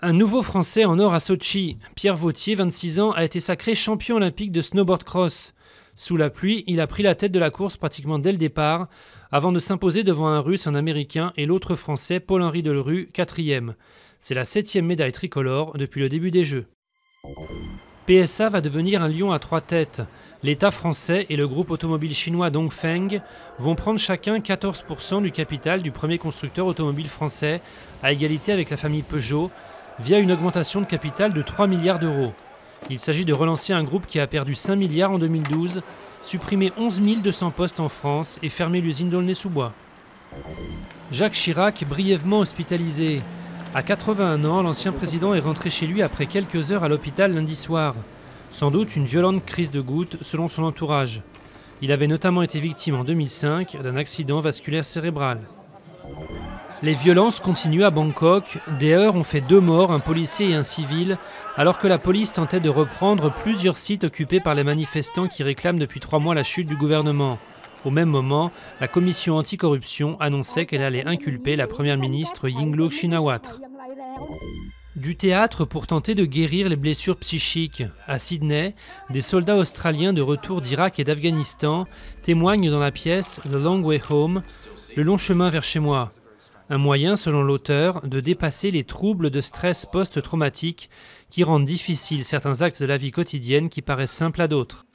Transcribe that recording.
Un nouveau Français en or à Sotchi. Pierre Vautier, 26 ans, a été sacré champion olympique de snowboard cross. Sous la pluie, il a pris la tête de la course pratiquement dès le départ, avant de s'imposer devant un Russe, un Américain et l'autre Français, Paul-Henri Delerue, 4e. C'est la 7e médaille tricolore depuis le début des Jeux. PSA va devenir un lion à 3 têtes. L'État français et le groupe automobile chinois Dongfeng vont prendre chacun 14% du capital du premier constructeur automobile français, à égalité avec la famille Peugeot, via une augmentation de capital de 3 milliards d'euros. Il s'agit de relancer un groupe qui a perdu 5 milliards en 2012, supprimé 11 200 postes en France et fermé l'usine d'Aulnay-sous-Bois. Jacques Chirac, brièvement hospitalisé. À 81 ans, l'ancien président est rentré chez lui après quelques heures à l'hôpital lundi soir. Sans doute une violente crise de goutte selon son entourage. Il avait notamment été victime en 2005 d'un accident vasculaire cérébral. Les violences continuent à Bangkok. Des heurts ont fait 2 morts, un policier et un civil, alors que la police tentait de reprendre plusieurs sites occupés par les manifestants qui réclament depuis 3 mois la chute du gouvernement. Au même moment, la commission anticorruption annonçait qu'elle allait inculper la première ministre Yingluck Shinawatra. Du théâtre pour tenter de guérir les blessures psychiques. À Sydney, des soldats australiens de retour d'Irak et d'Afghanistan témoignent dans la pièce The Long Way Home, le long chemin vers chez moi. Un moyen, selon l'auteur, de dépasser les troubles de stress post-traumatique qui rendent difficiles certains actes de la vie quotidienne qui paraissent simples à d'autres.